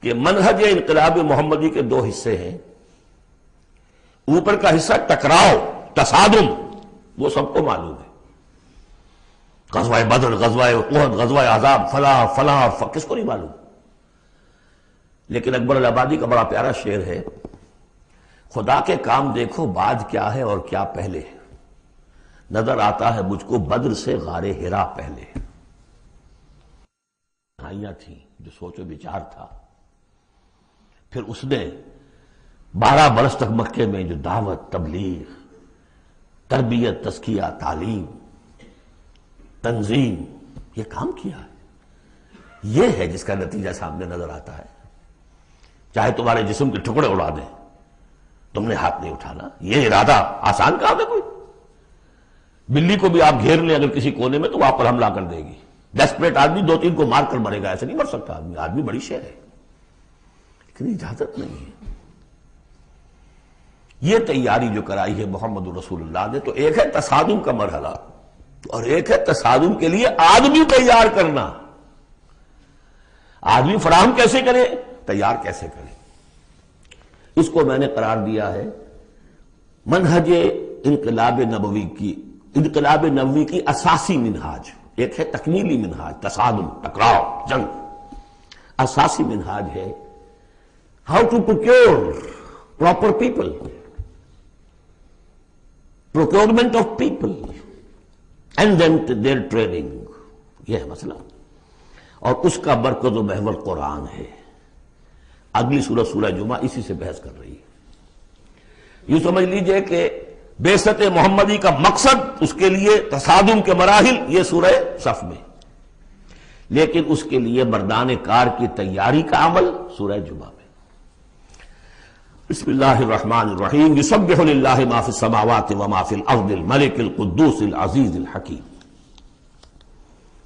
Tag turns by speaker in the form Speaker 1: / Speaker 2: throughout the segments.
Speaker 1: کہ منہج انقلاب محمدی کے دو حصے ہیں. اوپر کا حصہ ٹکراؤ، تصادم، وہ سب کو معلوم ہے. غزوہ بدر، غزوہ احد، غزوہ احزاب، فلاں فلاں کس کو نہیں معلوم. لیکن اکبر الآبادی کا بڑا پیارا شعر ہے، خدا کے کام دیکھو بعد کیا ہے اور کیا پہلے ہے، نظر آتا ہے مجھ کو بدر سے غار ہرا پہلے. کہانیاں تھیں جو سوچ و بچار تھا. پھر اس نے 12 برس تک مکے میں جو دعوت، تبلیغ، تربیت، تزکیہ، تعلیم، تنظیم، یہ کام کیا ہے. یہ ہے جس کا نتیجہ سامنے نظر آتا ہے. چاہے تمہارے جسم کے ٹکڑے اڑا دیں، تم نے ہاتھ نہیں اٹھانا. یہ ارادہ آسان کام ہے کوئی؟ بلی کو بھی آپ گھیر لیں اگر کسی کونے میں تو وہ آپ پر حملہ کر دے گی. ڈیسپریٹ آدمی 2-3 کو مار کر مرے گا، ایسے نہیں مر سکتا آدمی. آدمی بڑی شے ہے، لیکن اجازت نہیں ہے. یہ تیاری جو کرائی ہے محمد رسول اللہ نے، تو ایک ہے تصادم کا مرحلہ اور ایک ہے تصادم کے لیے آدمی تیار کرنا. آدمی فراہم کیسے کرے، تیار کیسے کرے. اس کو میں نے قرار دیا ہے منہج انقلاب نبوی کی اساسی منہاج. ایک ہے تکمیلی منہاج، تصادم، ٹکراؤ، جنگ. اساسی منہاج ہے how to procure proper people, procurement of people and then their training. یہ ہے مسئلہ، اور اس کا مرکز و محور قرآن ہے. اگلی سورہ، سورہ جمعہ، اسی سے بحث کر رہی ہے. یوں سمجھ لیجئے کہ بعثت محمدی کا مقصد، اس کے لیے تصادم کے مراحل، یہ سورہ صف میں، لیکن اس کے لیے مردان کار کی تیاری کا عمل سورہ جمعہ میں. بسم اللہ الرحمن الرحیم. یسبح للہ ما فی السماوات وما فی الارض الملک القدوس العزیز الحکیم.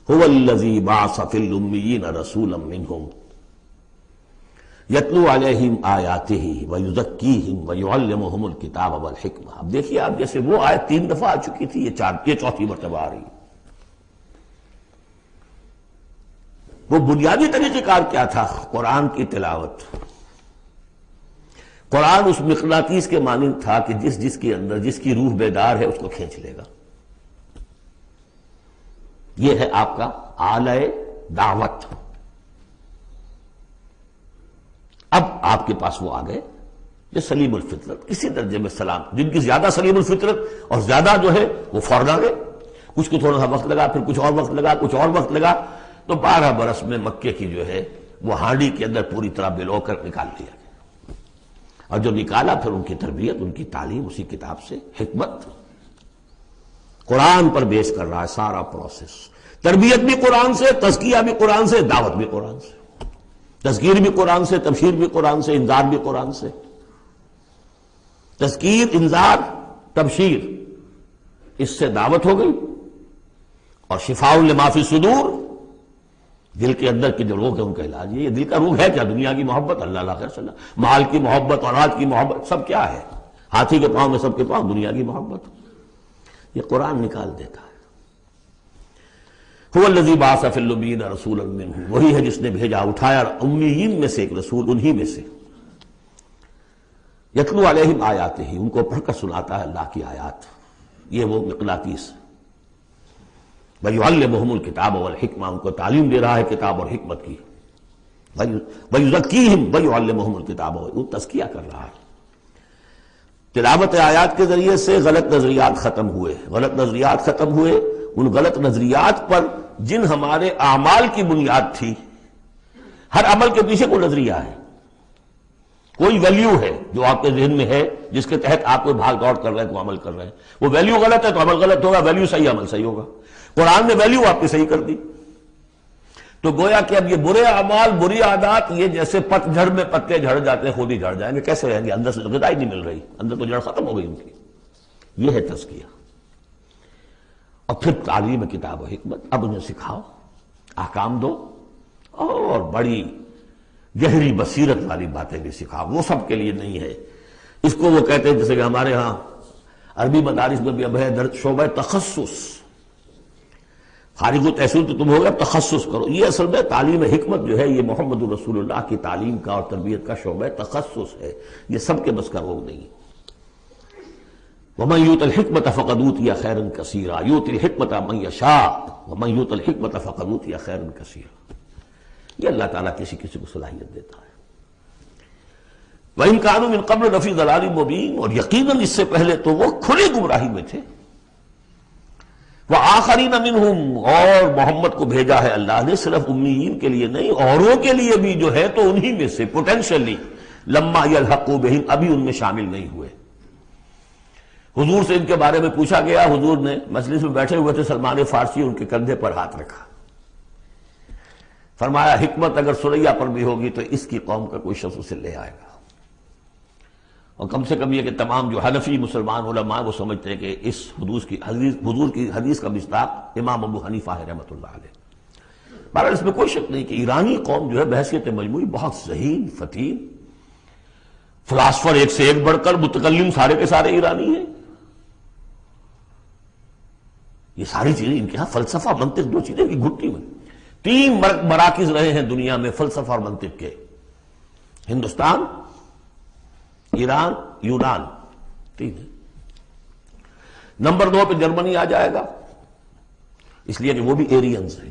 Speaker 1: هو الذی بعث فی الامیین رسولا منہم یتلو علیہم آیاتہ ویزکیہم ویعلمہم الکتاب والحکمہ. اب دیکھیے آپ، جیسے وہ آیت 3 دفعہ آ چکی تھی، یہ چوتھی مرتبہ آ رہی. وہ بنیادی طریقہ کار کیا تھا؟ قرآن کی تلاوت. قرآن اس مقناطیس کے مانند تھا کہ جس کے اندر جس کی روح بیدار ہے اس کو کھینچ لے گا. یہ ہے آپ کا آلہ دعوت. اب آپ کے پاس وہ آ گئے جو سلیم الفطرت، کسی درجے میں سلام، جن کی زیادہ سلیم الفطرت اور زیادہ جو ہے وہ فوراً آ گئے. کچھ کو تھوڑا سا وقت لگا، پھر کچھ اور وقت لگا، کچھ اور وقت لگا، تو 12 برس میں مکے کی جو ہے وہ ہانڈی کے اندر پوری طرح بلو کر نکال دیا گیا. اور جو نکالا پھر ان کی تربیت، ان کی تعلیم اسی کتاب سے. حکمت قرآن پر بیس کر رہا ہے سارا پروسیس. تربیت بھی قرآن سے، تزکیہ بھی قرآن سے، دعوت بھی قرآن سے. تذکیر بھی قرآن سے، تبشیر بھی قرآن سے، انذار بھی قرآن سے. تذکیر، انذار، تبشیر، اس سے دعوت ہو گئی. اور شفاء لما فی الصدور، دل کے اندر کی جو روگ ہے ان کا علاج. یہ دل کا روگ ہے کیا؟ دنیا کی محبت، اللہ خیر صلی اللہ، مال کی محبت، اولاد کی محبت، سب کیا ہے؟ ہاتھی کے پاؤں میں سب کے پاؤں دنیا کی محبت. یہ قرآن نکال دیتا ہے. هو الذی بعث فی الامیین رسولا منہم، وہی ہے جس نے بھیجا، اٹھایا امیین میں سے ایک رسول، انہی میں سے. یتلو علیہم آیاتہ، ان کو پڑھ کر سناتا ہے اللہ کی آیات. یہ وہ مقناطیس. ویعلمہم الکتاب والحکمہ، ان کو تعلیم دے رہا ہے کتاب اور حکمت کی. ویزکیہم ویعلمہم الکتاب، وہ تزکیہ کر رہا ہے. تلاوت آیات کے ذریعے سے غلط نظریات ختم ہوئے. غلط نظریات ختم ہوئے. ان غلط نظریات پر جن ہمارے اعمال کی بنیاد تھی، ہر عمل کے پیچھے کوئی نظریہ ہے، کوئی ویلیو ہے جو آپ کے ذہن میں ہے، جس کے تحت آپ کوئی بھاگ دوڑ کر رہے ہیں، کوئی عمل کر رہے ہیں. وہ ویلیو غلط ہے تو عمل غلط ہوگا، ویلیو صحیح عمل صحیح ہوگا. قرآن نے ویلیو آپ کی صحیح کر دی. تو گویا کہ اب یہ برے اعمال، بری عادات، یہ جیسے پت جھڑ میں پتے جھڑ جاتے ہیں، خود ہی جھڑ جائیں گے. کیسے رہیں گے؟ اندر سے غذا ہی نہیں مل رہی، اندر تو جڑ ختم ہو گئی ان کی. یہ ہے تزکیہ. اور پھر تعلیم کتاب و حکمت. اب انہیں سکھاؤ، احکام دو، اور بڑی گہری بصیرت والی باتیں بھی سکھاؤ. وہ سب کے لیے نہیں ہے. اس کو وہ کہتے ہیں جیسے کہ ہمارے ہاں عربی مدارس میں بھی اب ہے شعبہ تخصص. خارج التحصیل تو تم ہو گئے، اب تخصص کرو. یہ اصل میں تعلیم حکمت جو ہے یہ محمد رسول اللہ کی تعلیم کا اور تربیت کا شعبہ تخصص ہے، یہ سب کے بس کا روگ نہیں. وَمَن يُؤْتَ الْحِكْمَةَ فَقَدْ أُوتِيَ خَيْرًا كَثِيرًا يُؤْتِي الْحِكْمَةَ مَن يَشَاءُ وَمَن يُؤْتَ الْحِكْمَةَ فَقَدْ أُوتِيَ خَيْرًا كَثِيرًا. یہ اللہ تعالیٰ کسی کسی کو صلاحیت دیتا ہے. وَإِن كَانُوا مِن قَبْلُ لَفِي ضَلَالٍ مُبِينٍ، اور یقیناً اس سے پہلے تو وہ کھلی گمراہی میں تھے. وَآخَرِينَ مِنْهُمْ، اور محمد کو بھیجا ہے اللہ نے صرف امیین کے لیے نہیں، اوروں کے لیے بھی جو ہے تو انہی میں سے پوٹینشلی لما يلحقوا بهم، ابھی ان میں شامل نہیں ہوئے. حضور سے ان کے بارے میں پوچھا گیا، حضور نے مجلس میں بیٹھے ہوئے تھے، سلمان فارسی ان کے کندھے پر ہاتھ رکھا، فرمایا حکمت اگر سریا پر بھی ہوگی تو اس کی قوم کا کوئی شخص اسے لے آئے گا. اور کم سے کم یہ کہ تمام جو حنفی مسلمان علماء وہ سمجھتے ہیں کہ اس حضور کی حدیث کا مصداق امام ابو حنیفہ ہے رحمۃ اللہ علیہ. بہرحال اس میں کوئی شک نہیں کہ ایرانی قوم جو ہے بحیثیت مجموعی بہت ذہین فتین، فلاسفر ایک سے ایک بڑھ کر، متکلم سارے کے سارے ایرانی ہیں. یہ ساری چیزیں ان کے ہاں فلسفہ منطق دو چیزیں کی گھٹی میں. 3 مراکز رہے ہیں دنیا میں فلسفہ اور منطق کے، ہندوستان، ایران، یونان، 3 ہے. نمبر 2 پہ جرمنی آ جائے گا، اس لیے کہ وہ بھی ایرینز ہیں.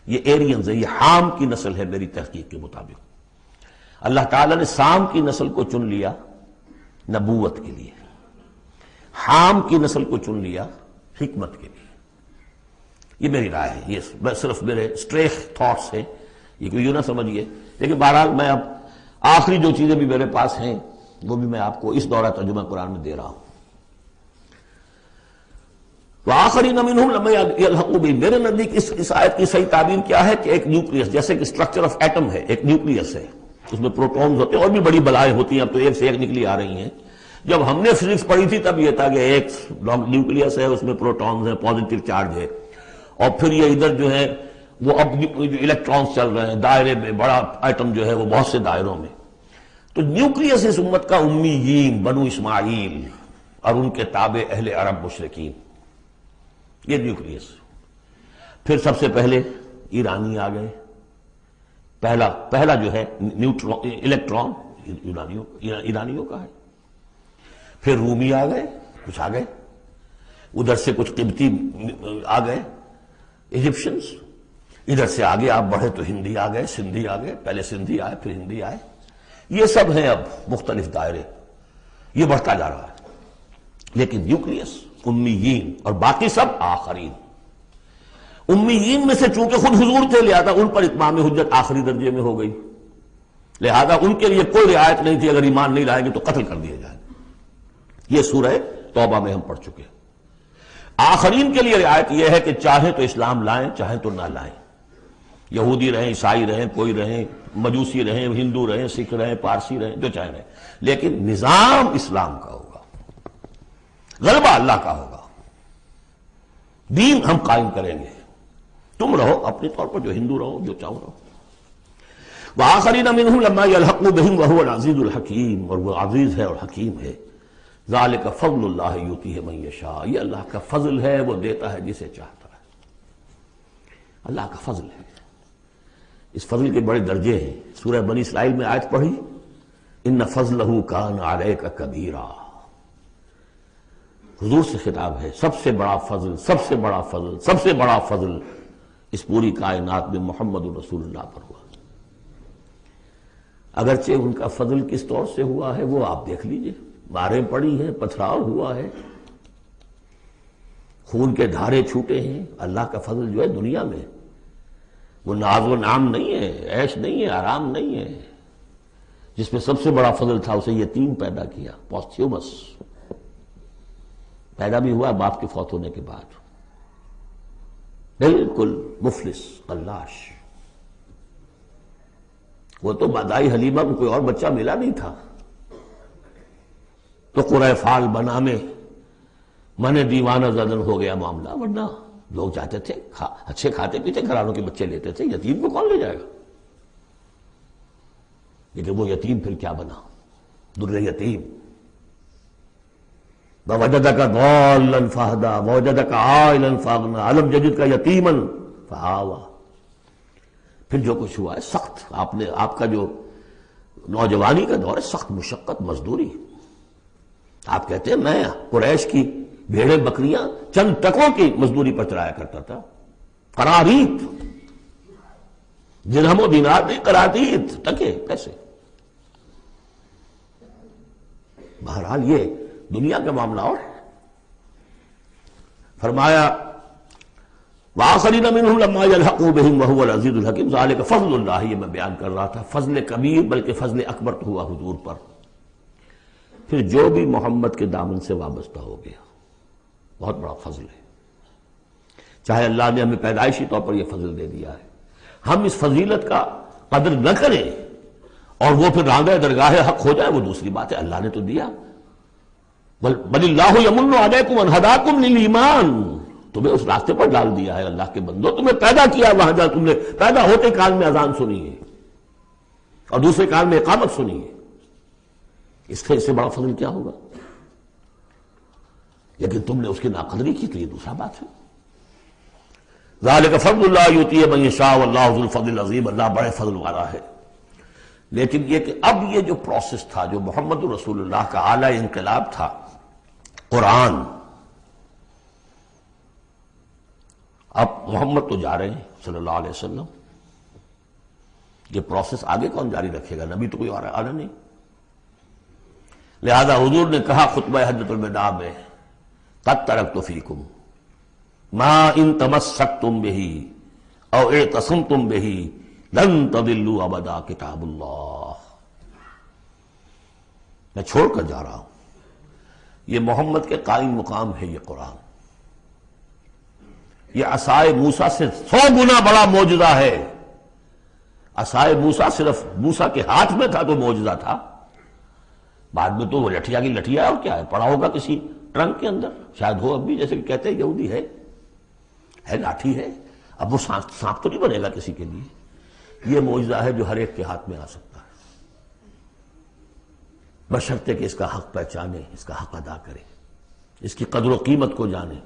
Speaker 1: یہ ایرینز ہیں، یہ حام کی نسل ہے میری تحقیق کے مطابق. اللہ تعالیٰ نے سام کی نسل کو چن لیا نبوت کے لیے، حام کی نسل کو چن لیا حکمت کے لیے. یہ میری رائے ہے، یہ صرف میرے اسٹریک تھاٹس ہیں، یہ کوئی یوں نہ سمجھیے. لیکن بہرحال میں اب آخری جو چیزیں بھی میرے پاس ہیں وہ بھی میں آپ کو اس دورہ ترجمہ قرآن میں دے رہا ہوں. وآخرین منہم لما یلحقوا بہم، میرے نزدیک اس آیت کی صحیح تعبیر کیا ہے کہ ایک نیوکلیس، جیسے کہ اسٹرکچر آف ایٹم ہے، ایک نیوکلیس ہے، اس میں پروٹونز ہوتے ہیں اور بھی بڑی بلائیں ہوتی ہیں، اب تو ایک سے ایک نکلی آ رہی ہیں. جب ہم نے فزکس پڑھی تھی تب یہ تھا کہ ایک نیوکلیس ہے، اس میں پروٹونز ہیں، پازیٹیو چارج ہے، اور پھر یہ ادھر جو ہے وہ اب الیکٹرانز چل رہے ہیں دائرے میں، بڑا ایٹم جو ہے وہ بہت سے دائروں میں. تو نیوکلیس اس امت کا امیین، بنو اسماعیل اور ان کے تابع اہل عرب مشرکین، یہ نیوکلیس. پھر سب سے پہلے ایرانی آ گئے، پہلا جو ہے الیکٹران ایرانیوں کا ہے. پھر رومی آ گئے، کچھ آ گئے ادھر سے، کچھ قبطی آ گئے ایجپشنز. ادھر سے آگے آپ بڑھے تو ہندی آ گئے، سندھی آ گئے، پہلے سندھی آئے پھر ہندی آئے. یہ سب ہیں اب مختلف دائرے، یہ بڑھتا جا رہا ہے. لیکن نیوکلیس امیین اور باقی سب آخرین. امیین میں سے چونکہ خود حضور تھے لہذا ان پر اتمام حجت آخری درجے میں ہو گئی، لہذا ان کے لیے کوئی رعایت نہیں تھی، اگر ایمان نہیں لائیں گے تو قتل کر دیے جائیں. یہ سورہ توبہ میں ہم پڑھ چکے. آخرین کے لیے رعایت یہ ہے کہ چاہیں تو اسلام لائیں چاہیں تو نہ لائیں، یہودی رہیں، عیسائی رہیں، کوئی رہیں، مجوسی رہیں، ہندو رہیں، سکھ رہیں، پارسی رہیں، جو چاہیں رہیں، لیکن نظام اسلام کا ہوگا، غلبہ اللہ کا ہوگا، دین ہم قائم کریں گے. تم رہو اپنے طور پر جو ہندو رہو، جو چاہو رہو. وآخرین منہم لما یلحقوا بہم وہو العزیز الحکیم، اور وہ عزیز ہے اور حکیم ہے. ذالک فضل اللہ یؤتیہ من یشاء، یہ اللہ کا فضل ہے، وہ دیتا ہے جسے چاہتا ہے. اللہ کا فضل ہے. اس فضل کے بڑے درجے ہیں. سورہ بنی اسرائیل میں آیت پڑھی، ان فضلہ کان علیک کبیرا. حضور سے خطاب ہے، سب سے بڑا فضل، سب سے بڑا فضل، سب سے بڑا فضل اس پوری کائنات میں محمد رسول اللہ پر ہوا. اگرچہ ان کا فضل کس طور سے ہوا ہے وہ آپ دیکھ لیجئے، ماریں پڑی ہیں، پتھراؤ ہوا ہے، خون کے دھارے چھوٹے ہیں. اللہ کا فضل جو ہے دنیا میں وہ ناز و نعم نہیں ہے، عیش نہیں ہے، آرام نہیں ہے. جس میں سب سے بڑا فضل تھا اسے یتیم پیدا کیا، پوستھیومس پیدا بھی ہوا باپ کے فوت ہونے کے بعد، بالکل مفلس قلاش. وہ تو مادائی حلیمہ کو کوئی اور بچہ ملا نہیں تھا تو قرۂ فال بنا میں من دیوانہ زدن ہو گیا معاملہ، ورنہ لوگ چاہتے تھے اچھے کھاتے پیتے گھرانوں کے بچے لیتے تھے، یتیم کو کون لے جائے گا. لیکن وہ یتیم پھر کیا بنا، در یتیم. ووجدک ضالا فہدی ووجدک عائلا فاغنی الم یجدک یتیما فآوی. پھر جو کچھ ہوا ہے سخت، آپ کا جو نوجوانی کا دور ہے، سخت مشقت مزدوری. آپ کہتے ہیں میں قریش کی بھیڑیں بکریاں چند ٹکوں کی مزدوری پر چلایا کرتا تھا. قراریت، درہم و دینار نہیں، قراریت ٹکے کیسے. بہرحال یہ دنیا کا معاملہ اور ہے. فرمایا وآخرین منہم لما یلحقوا بہم وہو العزیز الحکیم ذالک فضل اللہ. یہ میں بیان کر رہا تھا فضل کبیر بلکہ فضل اکبر تو ہوا حضور پر. پھر جو بھی محمد کے دامن سے وابستہ ہو گیا بہت بڑا فضل ہے. چاہے اللہ نے ہمیں پیدائشی طور پر یہ فضل دے دیا ہے، ہم اس فضیلت کا قدر نہ کریں اور وہ پھر رانگہ درگاہ حق ہو جائے وہ دوسری بات ہے. اللہ نے تو دیا. بل اللہ یمن علیکم ان ہداکم للایمان، تمہیں اس راستے پر ڈال دیا ہے اللہ کے بندو. تمہیں پیدا کیا وہاں جہاں تم نے پیدا ہوتے کان میں اذان سنی ہے اور دوسرے کان میں اقامت سنی ہے. اس سے بڑا فضل کیا ہوگا؟ لیکن تم نے اس کی ناقدری کی تو یہ دوسرا بات ہے. ذالک فضل اللہ یؤتیہ من یشاء واللہ ذو الفضل العظیم. اللہ بڑے فضل والا ہے. لیکن یہ کہ اب یہ جو پروسیس تھا، جو محمد رسول اللہ کا اعلی انقلاب تھا، قرآن، اب محمد تو جا رہے ہیں صلی اللہ علیہ وسلم، یہ پروسیس آگے کون جاری رکھے گا؟ نبی تو کوئی آ رہا نہیں. لہذا حضور نے کہا خطبہ حجۃ الوداع میں قد ترکت فیکم ما ان تمسکتم بہ او اعتصمتم بہ لن تضلوا ابدا کتاب اللہ. میں چھوڑ کر جا رہا ہوں. یہ محمد کے قائم مقام ہے یہ قرآن. یہ عصائے موسیٰ سے 100 گنا بڑا معجزہ ہے. عصائے موسیٰ صرف موسیٰ کے ہاتھ میں تھا تو معجزہ تھا. بعد میں تو وہ لٹھیا کی لٹھیا اور کیا ہے، پڑا ہوگا کسی ٹرنک کے اندر شاید ہو اب بھی، جیسے کہ کہتے ہیں یہودی ہے لاٹھی ہے. اب وہ سانپ تو نہیں بنے گا کسی کے لیے. یہ معجزہ ہے جو ہر ایک کے ہاتھ میں آ سکتا ہے، بشرطے کہ اس کا حق پہچانے، اس کا حق ادا کرے، اس کی قدر و قیمت کو جانے.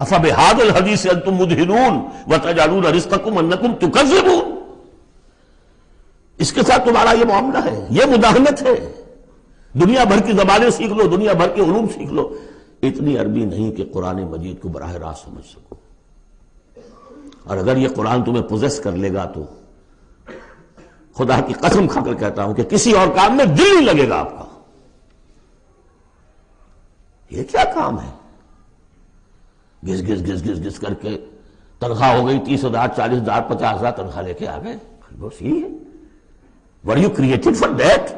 Speaker 1: افبہذا الحدیث انتم مدہنون وتجعلون رزقکم انکم تکذبون. اس کے ساتھ تمہارا یہ معاملہ ہے، یہ مداہنت ہے. دنیا بھر کی زبانیں سیکھ لو، دنیا بھر کے علوم سیکھ لو، اتنی عربی نہیں کہ قرآن مجید کو براہ راست سمجھ سکو. اور اگر یہ قرآن تمہیں پوزیس کر لے گا تو خدا کی قسم کھا کر کہتا ہوں کہ کسی اور کام میں دل نہیں لگے گا آپ کا. یہ کیا کام ہے؟ گھس گھس گھس گھس گھس کر کے تنخواہ ہو گئی 30,000 40,000 50,000 تنخواہ لے کے آ گئے. بس یہی ہے. Were you created for that?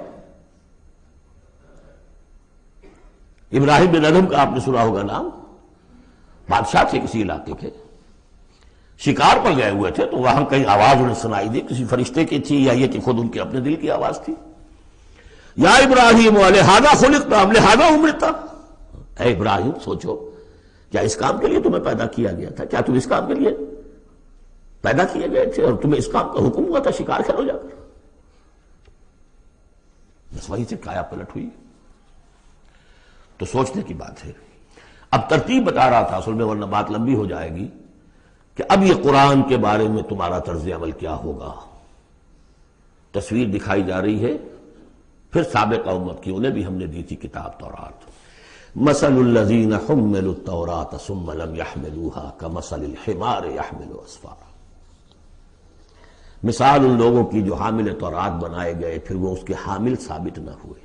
Speaker 1: ابراہیم بن ادھم کا آپ نے سنا ہوگا نام. بادشاہ تھے کسی علاقے کے، شکار پر گئے ہوئے تھے تو وہاں کہیں آواز انہیں سنائی دی، کسی فرشتے کی تھی یا یہ کہ خود ان کے اپنے دل کی آواز تھی. یا ابراہیم لہذا خلقت ام لہذا امرت. اے ابراہیم سوچو، کیا اس کام کے لیے تمہیں پیدا کیا گیا تھا؟ کیا تم اس کام کے لیے پیدا کیے گئے تھے اور تمہیں اس کام کا حکم ہوا تھا شکار کھیلو جا کر؟ بس وہی سے کایا پلٹ ہوئی. تو سوچنے کی بات ہے. اب ترتیب بتا رہا تھا اصل میں، ورنہ بات لمبی ہو جائے گی، کہ اب یہ قرآن کے بارے میں تمہارا طرز عمل کیا ہوگا. تصویر دکھائی جا رہی ہے پھر سابقہ امت کی، انہیں بھی ہم نے دی تھی کتاب تورات. مثل الذین حملوا التوراۃ ثم لم يحملوها كمثل الحمار يحمل اسفارا. مثال ان لوگوں کی جو حامل تورات بنائے گئے پھر وہ اس کے حامل ثابت نہ ہوئے.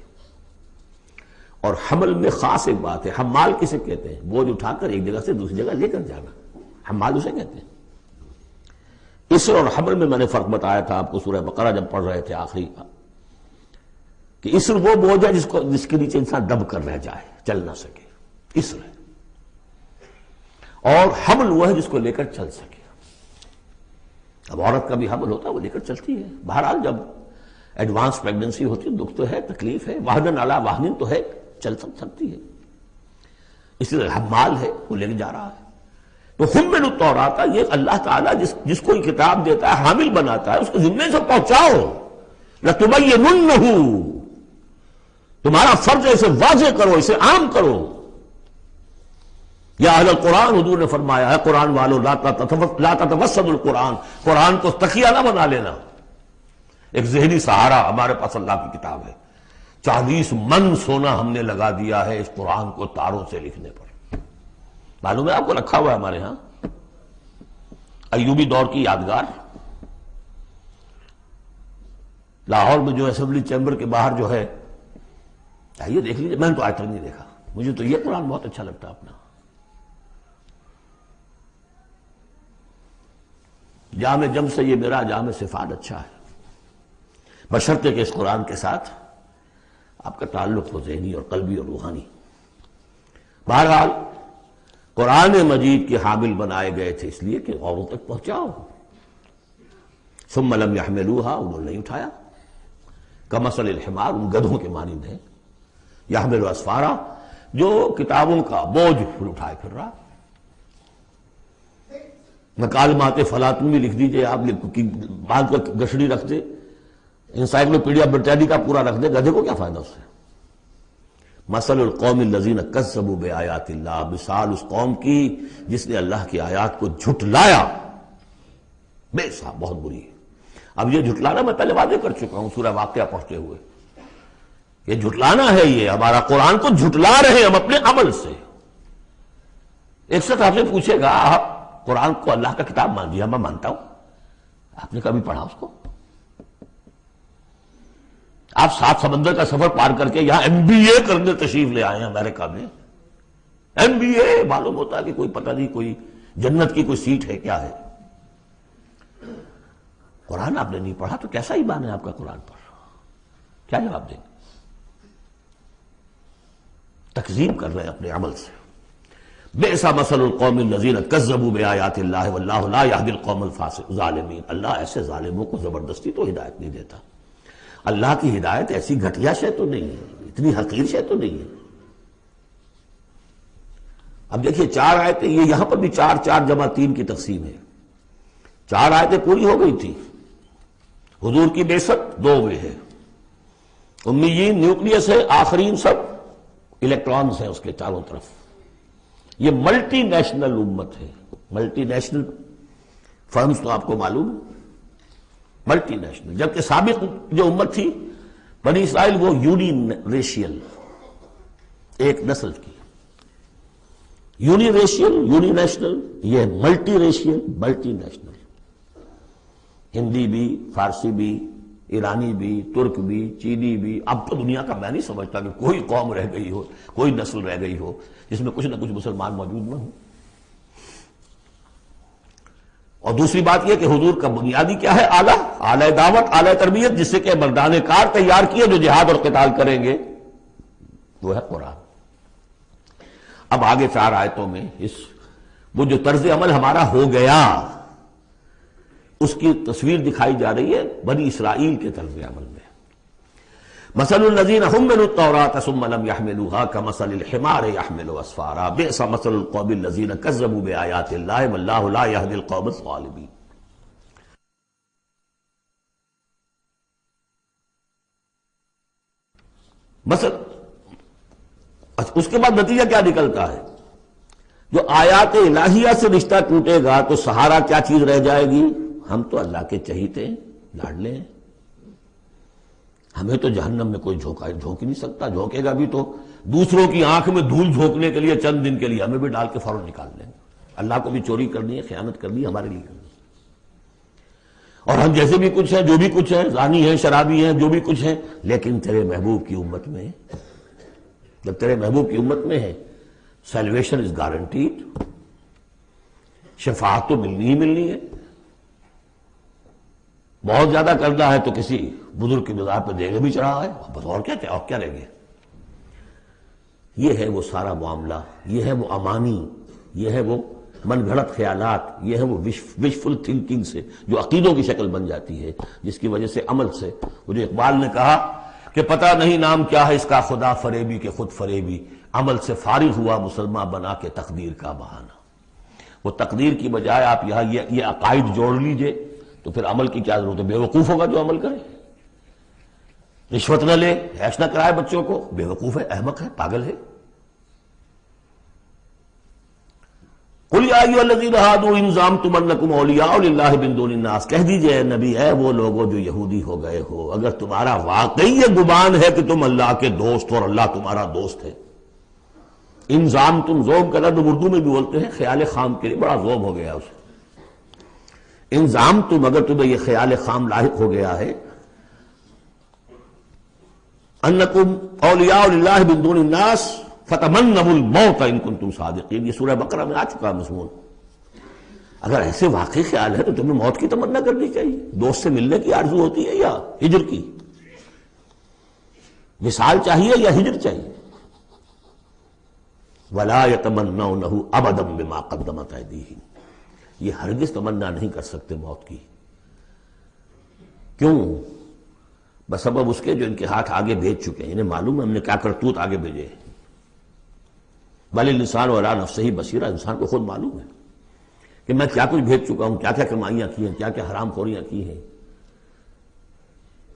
Speaker 1: اور حمل میں خاص ایک بات ہے، حمال کسے کہتے ہیں؟ بوجھ اٹھا کر ایک جگہ سے دوسری جگہ لے کر جانا، حمال اسے کہتے ہیں. اسر اور حمل میں نے فرق بتایا تھا آپ کو سورہ بقرہ جب پڑھ رہے تھے آخری کا، کہ اسر وہ بوجھ ہے جس کے نیچے انسان دب کر رہ جائے، چل نہ سکے، اسر ہے. اور حمل وہ ہے جس کو لے کر چل سکے. اب عورت کا بھی حمل ہوتا ہے، وہ لے کر چلتی ہے. بہرحال جب ایڈوانس پریگننسی ہوتی ہے دکھ تو ہے، تکلیف ہے، وہنن علی وہنن تو ہے، چل سکتی ہے. اس لیے حمال ہے، وہ لے کے جا رہا ہے. تو حمل التوراۃ، یہ اللہ تعالیٰ جس کو یہ کتاب دیتا ہے حامل بناتا ہے، اس کے ذمے سے پہنچاؤ. لتبیننہ، تمہارا فرض ہے اسے واضح کرو، اسے عام کرو۔ یا اہل القرآن، حضور نے فرمایا ہے قرآن والو لا تتوسد القرآن، قرآن کو تکیہ نہ بنا لینا۔ ایک ذہنی سہارا ہمارے پاس اللہ کی کتاب ہے، 40 من سونا ہم نے لگا دیا ہے اس قرآن کو تاروں سے لکھنے پر۔ معلوم ہے آپ کو رکھا ہوا ہے ہمارے ہاں ایوبی دور کی یادگار، لاہور میں جو اسمبلی چیمبر کے باہر جو ہے، آئیے دیکھ لیجیے، میں نے تو آج تک نہیں دیکھا، مجھے تو یہ قرآن بہت اچھا لگتا اپنا۔ جامع جم سے یہ میرا جامع صفات اچھا ہے، بشرطے کہ اس قرآن کے ساتھ آپ کا تعلق ہو ذہنی اور قلبی اور روحانی۔ بہرحال قرآن مجید کے حامل بنائے گئے تھے اس لیے کہ اوروں تک پہنچاؤ۔ ثم لم يحملوها، انہوں نے نہیں اٹھایا۔ کمثل الحمار، ان گدھوں کے مانند ہیں، یحمل اسفارا، جو کتابوں کا بوجھ پھر اٹھائے پھر رہا۔ مکالمات فلاطون بھی لکھ دیجئے آپ، باندھ کر گشڑی رکھ دے، انسائکلوپیڈیا برٹانیکا پورا رکھ دے، گدھے کو کیا فائدہ اس سے؟ مثل القوم الذین کذبوا بآیات اللہ، مثال اس قوم کی جس نے اللہ کی آیات کو جھٹلایا، بے صاحب بہت بری ہے۔ اب یہ جھٹلانا میں پہلے واضح کر چکا ہوں سورہ واقعہ پڑھتے ہوئے، یہ جھٹلانا ہے، یہ ہمارا قرآن کو جھٹلا رہے ہیں ہم اپنے عمل سے۔ ایک شخص آپ سے پوچھے گا آپ قرآن کو اللہ کا کتاب مان لیا؟ میں مانتا ہوں۔ آپ نے کبھی پڑھا اس کو؟ آپ 7 سمندر کا سفر پار کر کے یہاں MBA کرنے تشریف لے آئے ہیں امریکہ میں، MBA معلوم ہوتا ہے کہ کوئی پتہ نہیں کوئی جنت کی کوئی سیٹ ہے کیا ہے۔ قرآن آپ نے نہیں پڑھا تو کیسا ایمان ہے آپ کا قرآن پر؟ کیا جواب دیں گے؟ تکذیب کر رہے ہیں اپنے عمل سے۔ بئس مثل القوم الذین کذبوا بآیات اللہ واللہ لا یہدی القوم الظالمین، اللہ ایسے ظالموں کو زبردستی تو ہدایت نہیں دیتا۔ اللہ کی ہدایت ایسی گھٹیا شے تو نہیں ہے، اتنی حقیر شے تو نہیں ہے۔ اب دیکھیے 4 آیتیں، یہ یہاں پر بھی 4 4 جمع 3 کی تقسیم ہے۔ 4 آیتیں پوری ہو گئی تھی، حضور کی بعثت 2 میں ہے، امیین نیوکلیس ہے، آخرین سب الیکٹرانز ہیں اس کے چاروں طرف۔ یہ ملٹی نیشنل امت ہے، ملٹی نیشنل فرمز تو آپ کو معلوم ہے، ملٹی نیشنل، جبکہ سابق جو امت تھی بنی اسرائیل وہ یونی ریشیل، ایک نسل کی۔ یونی ریشیل، یونی نیشنل، یہ multi racial, multi national, Hindi بھی، فارسی بھی، ایرانی بھی، ترک بھی، چینی بھی۔ اب تو دنیا کا میں نہیں سمجھتا کہ کوئی قوم رہ گئی ہو، کوئی نسل رہ گئی ہو جس میں کچھ نہ کچھ مسلمان موجود نہ ہوں۔ اور دوسری بات یہ کہ حضور کا بنیادی کیا ہے؟ اعلی دعوت، اعلی تربیت، جس سے کہ مردان کار تیار کیے جو جہاد اور قتال کریں گے، وہ ہے قرآن۔ اب آگے 4 آیتوں میں وہ جو طرز عمل ہمارا ہو گیا اس کی تصویر دکھائی جا رہی ہے بنی اسرائیل کے طرز عمل میں۔ مثل الذین حملوا التوراۃ ثم لم يحملوها كمثل الحمار يحمل اسفارا بئس مثل القوم الذین کذبوا بآیات اللہ واللہ لا یہدی القوم الظالمین۔ اس کے بعد نتیجہ کیا نکلتا ہے؟ جو آیات الہیہ سے رشتہ ٹوٹے گا تو سہارا کیا چیز رہ جائے گی؟ ہم تو اللہ کے چہیتے ہیں، لاڈلے ہیں، ہمیں تو جہنم میں کوئی جھونک ہی نہیں سکتا، جھونکے گا بھی تو دوسروں کی آنکھ میں دھول جھونکنے کے لیے چند دن کے لیے، ہمیں بھی ڈال کے فوراً نکال لیں گے۔ اللہ کو بھی چوری کرنی ہے، خیانت کرنی ہے، ہمارے لیے کرنی ہے۔ اور ہم جیسے بھی کچھ ہیں، جو بھی کچھ ہیں، زانی ہیں، شرابی ہیں، جو بھی کچھ ہیں، لیکن تیرے محبوب کی امت میں، جب تیرے محبوب کی امت میں ہے، سیلویشن از گارنٹیڈ، شفاعت تو ملنی ہی ملنی ہے۔ بہت زیادہ کرنا ہے تو کسی بزرگ کی مزار پہ دیگے بھی چڑھا ہے، بس اور کیا رہ گیا۔ یہ ہے وہ سارا معاملہ، یہ ہے وہ امانی، یہ ہے وہ من گھڑت خیالات، یہ ہے وہ وشفل تھنکنگ سے جو عقیدوں کی شکل بن جاتی ہے، جس کی وجہ سے عمل سے، وہ جو اقبال نے کہا کہ پتہ نہیں نام کیا ہے اس کا، خدا فریبی کہ خود فریبی، عمل سے فارغ ہوا مسلمان بنا کے تقدیر کا بہانہ۔ وہ تقدیر کی بجائے آپ یہاں یہ عقائد جوڑ لیجئے تو پھر عمل کی کیا ضرورت ہے؟ بے وقوف ہوگا جو عمل کرے۔ رشوت نہ لے، عیش نہ کرائے بچوں کو، بے وقوف ہے، احمق ہے، پاگل ہے۔ قل یا ایھا الذین ھادوا ان زعمتم انکم اولیاء للہ من دون الناس، کہہ دیجئے اے نبی، اے وہ لوگوں جو یہودی ہو گئے ہو، اگر تمہارا واقعی یہ گمان ہے کہ تم اللہ کے دوست ہو اور اللہ تمہارا دوست ہے۔ ان زعمتم، زوم کا لفظ اردو میں بھی بولتے ہیں خیال خام کے لیے، بڑا زوم ہو گیا اسے۔ ان زعمتم، اگر تمہیں یہ خیال خام لاحق ہو گیا ہے، انکم اولیاء للہ من دون الناس فتمنوا الموت ان کنتم صادقین، یہ سورہ بقرہ میں آ چکا مضمون۔ اگر ایسے واقعی خیال ہے تو تمہیں موت کی تمنا کرنی چاہیے۔ دوست سے ملنے کی آرزو ہوتی ہے یا ہجر کی؟ وصال چاہیے یا ہجر چاہیے؟ ولا یتمنونہ ابدا بما قدمت ایدیہم، یہ ہرگز تمنا نہیں کر سکتے موت کی۔ کیوں؟ بسبب اس کے جو ان کے ہاتھ آگے بھیج چکے ہیں، انہیں معلوم ہے ہم نے کیا کرتوت آگے بھیجے۔ بل الانسان علی نفسہ بصیرہ، انسان کو خود معلوم ہے کہ میں کیا کچھ بھیج چکا ہوں، کیا کیا کمائیاں کی ہیں، کیا کیا حرام خوریاں کی ہیں،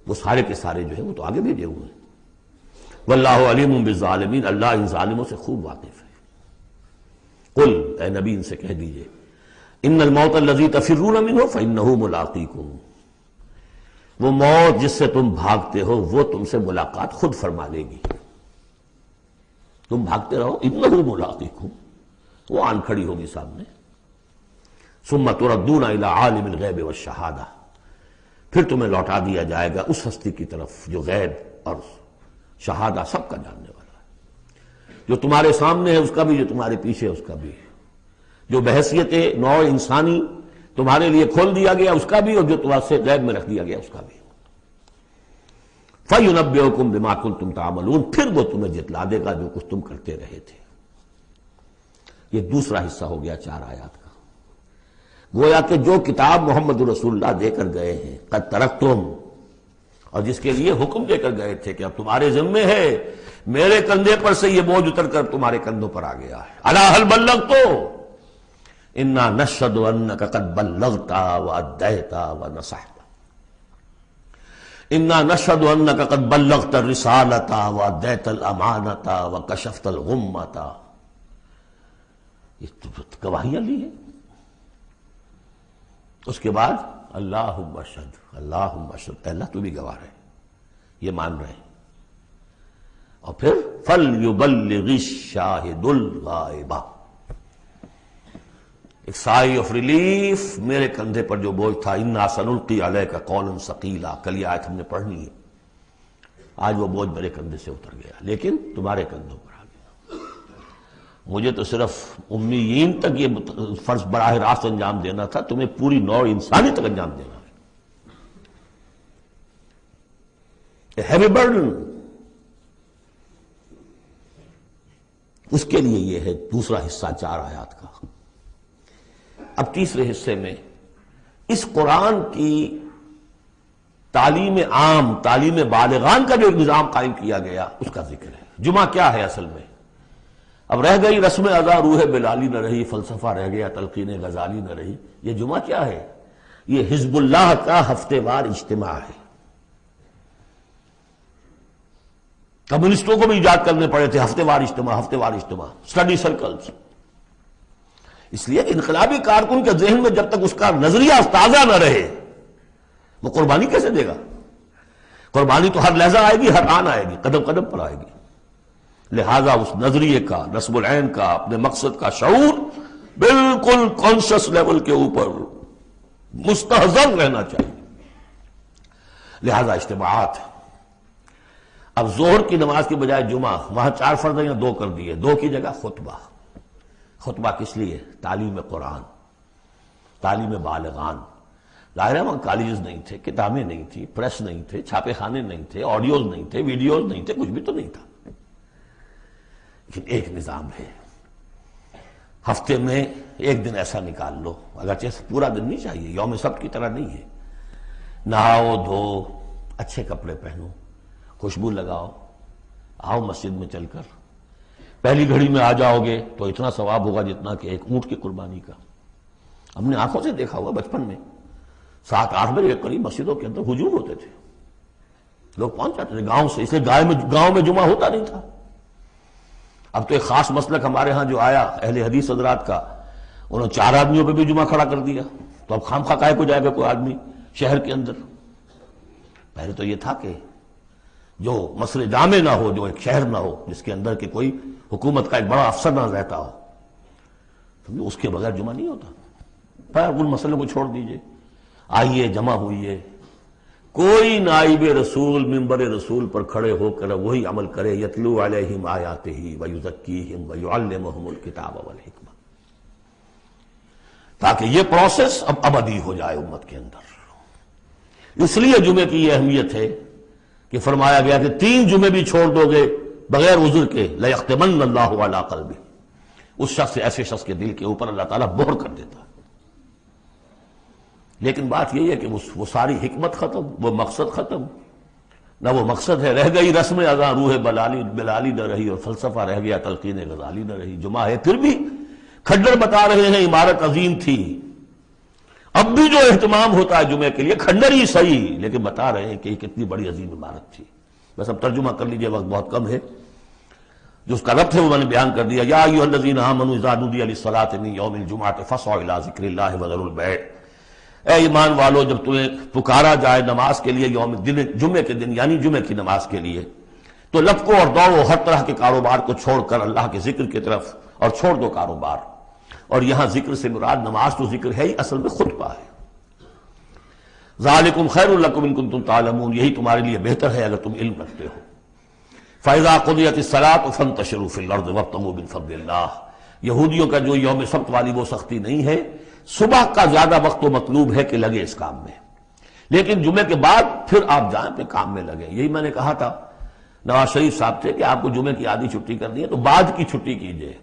Speaker 1: وہ سارے کے سارے جو ہے وہ تو آگے بھیجے ہوئے ہیں۔ واللہ علیم بالظالمین، اللہ ان ظالموں سے خوب واقف ہے۔ قل، اے نبی ان سے کہہ دیجئے، ان الموت الذی تفرون منہ فانہ ملاقیکم، وہ موت جس سے تم بھاگتے ہو وہ تم سے ملاقات خود فرما لے گی۔ تم بھاگتے رہو، انہ ملاقیکم، وہ آن کھڑی ہوگی سامنے۔ ثم تردون الی عالم الغیب والشہادہ، پھر تمہیں لوٹا دیا جائے گا اس ہستی کی طرف جو غیب اور شہادہ سب کا جاننے والا ہے، جو تمہارے سامنے ہے اس کا بھی، جو تمہارے پیچھے ہے اس کا بھی، جو بحیثیت نوع انسانی تمہارے لیے کھول دیا گیا اس کا بھی، اور جو تمہارے سے غیب میں رکھ دیا گیا اس کا بھی۔ فَيُنَبِّئُكُم بِمَا كُنتُمْ تَعْمَلُونَ، پھر وہ تمہیں جتلا دے گا جو کچھ تم کرتے رہے تھے۔ یہ دوسرا حصہ ہو گیا 4 آیات کا۔ گویا کہ جو کتاب محمد رسول اللہ دے کر گئے ہیں، قد ترکتم، اور جس کے لیے حکم دے کر گئے تھے کہ اب تمہارے ذمے ہے، میرے کندھے پر سے یہ بوجھ اتر کر تمہارے کندھوں پر آ گیا ہے۔ الا هل بلغت انا نشهد انک قد بلغت وادیت ونصحت، انا نشهد انک قد بلغت الرسالۃ وادیت الامانۃ وکشفت الغمۃ، یہ تو گواہیاں لی ہیں۔ اس کے بعد اللہم اشہد، اللہم اشہد، اللہ تو بھی گواہ ہے، یہ مان رہے ہیں۔ اور پھر فَلْيُبَلِّغِ الشَّاهِدُ الْغَائِبَ، ایک سائی آف ریلیف، میرے کندھے پر جو بوجھ تھا، اِنَّا سَنُلْقِي عَلَيْكَ قَوْلًا ثَقِيلًا، کل یہ آیت ہم نے پڑھنی ہے، آج وہ بوجھ میرے کندھے سے اتر گیا لیکن تمہارے کندھوں پر آ گیا۔ مجھے تو صرف امیین تک یہ فرض براہ راست انجام دینا تھا، تمہیں پوری نوع انسانی تک انجام دینا ہے۔ A heavy burden، اس کے لیے یہ ہے دوسرا حصہ 4 آیات کا۔ اب تیسرے حصے میں اس قرآن کی تعلیم عام، تعلیم بالغان کا جو نظام قائم کیا گیا اس کا ذکر ہے۔ جمعہ کیا ہے اصل میں؟ اب رہ گئی رسم ادا، روح بلالی نہ رہی، فلسفہ رہ گیا، تلقین غزالی نہ رہی۔ یہ جمعہ کیا ہے؟ یہ حزب اللہ کا ہفتے وار اجتماع ہے۔ کمیونسٹوں کو بھی ایجاد کرنے پڑے تھے ہفتے وار اجتماع، ہفتے وار اجتماع، اسٹڈی سرکلز۔ اس لیے انقلابی کارکن کے ذہن میں جب تک اس کا نظریہ تازہ نہ رہے وہ قربانی کیسے دے گا؟ قربانی تو ہر لحظہ آئے گی، ہر آن آئے گی، قدم قدم پر آئے گی۔ لہذا اس نظریے کا، نصب العین کا، اپنے مقصد کا شعور بالکل کانشس لیول کے اوپر مستحضر رہنا چاہیے۔ لہذا اجتماعات، اب ظہر کی نماز کی بجائے جمعہ، وہاں 4 فرض یا 2 کر دیے، 2 کی جگہ خطبہ۔ خطبہ کس لیے؟ تعلیم قرآن، تعلیم بالغان۔ ظاہر ہے وہاں کالجز نہیں تھے، کتابیں نہیں تھی، پریس نہیں تھے، چھاپے خانے نہیں تھے، آڈیوز نہیں تھے، ویڈیوز نہیں تھے، کچھ بھی تو نہیں تھا، لیکن ایک نظام ہے۔ ہفتے میں 1 دن ایسا نکال لو، اگرچہ پورا دن نہیں چاہیے، یوم سبت کی طرح نہیں ہے، نہاؤ دھو، اچھے کپڑے پہنو، خوشبو لگاؤ، آؤ مسجد میں چل کر، پہلی گھڑی میں آ جاؤ گے تو اتنا ثواب ہوگا جتنا کہ ایک اونٹ کی قربانی کا۔ ہم نے آنکھوں سے دیکھا ہوا بچپن میں، 7-8 بجے کے قریب مسجدوں کے اندر ہجوم ہوتے تھے، لوگ پہنچ جاتے تھے گاؤں سے، اس لیے گاؤں میں جمعہ ہوتا نہیں تھا۔ اب تو ایک خاص مسلک ہمارے ہاں جو آیا اہل حدیث حضرات کا، انہوں نے 4 آدمیوں پہ بھی جمعہ کھڑا کر دیا، تو اب خام خواہ کاہے کو جائے گا کوئی آدمی شہر کے اندر؟ پہلے تو یہ تھا کہ جو مسئلے جامع نہ ہو، جو ایک شہر نہ ہو جس کے اندر کہ کوئی حکومت کا ایک بڑا افسر نہ رہتا ہو، تو اس کے بغیر جمعہ نہیں ہوتا۔ پھر ان مسئلوں کو چھوڑ دیجئے، آئیے جمع ہوئیے، کوئی نائب رسول منبر رسول پر کھڑے ہو کر وہی عمل کرے، یتلو علیہم آیاتہ ویزکیہم ویعلمہم الکتاب والحکمہ، تاکہ یہ پروسیس اب ابدی ہو جائے امت کے اندر۔ اس لیے جمعے کی یہ اہمیت ہے کہ فرمایا گیا کہ 3 جمعے بھی چھوڑ دو گے بغیر عذر کے لَيَخْتِمَنَّ اللَّهُ عَلَىٰ قَلْبِهِ، اس شخص ایسے شخص کے دل کے اوپر اللہ تعالیٰ مہر کر دیتا ہے۔ لیکن بات یہ ہے کہ وہ ساری حکمت ختم، وہ مقصد ختم، نہ وہ مقصد ہے، رہ گئی رسم اذاں روح بلالی نہ رہی، اور فلسفہ رہ گیا تلقین غزالی نہ رہی۔ جمعہ ہے پھر بھی کھڈر بتا رہے ہیں عمارت عظیم تھی، اب بھی جو اہتمام ہوتا ہے جمعے کے لیے کھنڈر ہی صحیح، لیکن بتا رہے ہیں کہ یہ کتنی بڑی عظیم عمارت تھی۔ بس اب ترجمہ کر لیجئے، وقت بہت کم ہے، جو اس کا ربط ہے وہ میں نے بیان کر دیا۔ یا ایھا الذین آمنوا اذا نودی للصلاۃ من یوم الجمعۃ فاسعوا الی ذکر اللہ وذروا البیع، اے ایمان والو جب تمہیں پکارا جائے نماز کے لیے جمعے کے دن، یعنی جمعے کی نماز کے لیے، تو لپکو اور دوڑو، ہر طرح کے کاروبار کو چھوڑ کر اللہ کے ذکر کی طرف، اور چھوڑ دو کاروبار۔ اور یہاں ذکر سے مراد نماز تو ذکر ہے ہی، اصل میں خطبہ ہے۔ ذالکم خیر لکم ان کنتم تعلمون، یہی تمہارے لیے بہتر ہے اگر تم علم رکھتے ہو۔ فاذا قضیت الصلاۃ فانتشروا فی الارض وابتغوا من فضل اللہ، یہودیوں کا جو یوم سبت والی وہ سختی نہیں ہے، صبح کا زیادہ وقت تو مطلوب ہے کہ لگے اس کام میں، لیکن جمعے کے بعد پھر آپ جائیں پہ کام میں لگیں۔ یہی میں نے کہا تھا نواز شریف صاحب سے کہ آپ کو جمعے کی آدھی چھٹی کرنی ہے تو بعد کی چھٹی کیجئے،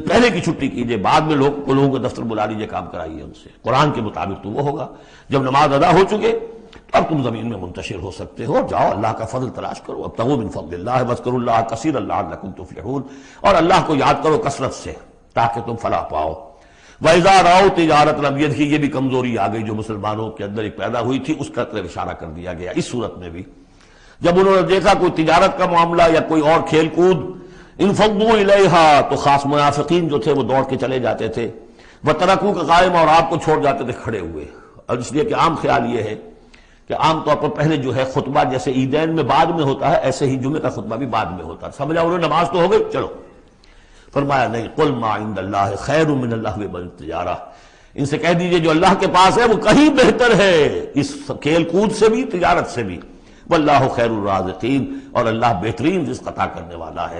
Speaker 1: پہلے کی چھٹی کیجئے، بعد میں لوگوں کو دفتر بلا لیجئے، کام کرائیے ان سے، قرآن کے مطابق تو وہ ہوگا۔ جب نماز ادا ہو چکے اب تم زمین میں منتشر ہو سکتے ہو، جاؤ اللہ کا فضل تلاش کرو، ابتغوا من فضل اللہ واذکروا اللہ کثیرا لعلکم تفلحون، اور اللہ کو یاد کرو کثرت سے تاکہ تم فلاح پاؤ۔ وَإِذَا رَأَوْا تِجَارَةً، اب یہ دیکھیے یہ بھی کمزوری آ گئی جو مسلمانوں کے اندر ایک پیدا ہوئی تھی، اس کا طرف اشارہ کر دیا گیا اس صورت میں بھی۔ جب انہوں نے دیکھا کوئی تجارت کا معاملہ یا کوئی اور کھیل کود، انفضوا الیہا، تو خاص منافقین جو تھے وہ دوڑ کے چلے جاتے تھے، وترکوک قائما، اور آپ کو چھوڑ جاتے تھے کھڑے ہوئے۔ اور اس لیے کہ عام خیال یہ ہے کہ عام طور پر پہلے جو ہے خطبہ جیسے عیدین میں بعد میں ہوتا ہے، ایسے ہی جمعے کا خطبہ بھی بعد میں ہوتا ہے، سمجھا انہوں نے نماز تو ہو گئی چلو۔ فرمایا نہیں، قل ما عند اللہ خیر من اللہو والتجارہ، ان سے کہہ دیجئے جو اللہ کے پاس ہے وہ کہیں بہتر ہے اس کھیل کود سے بھی، تجارت سے بھی۔ واللہ خیر الرازقین، اور اللہ بہترین رزق عطا کرنے والا ہے۔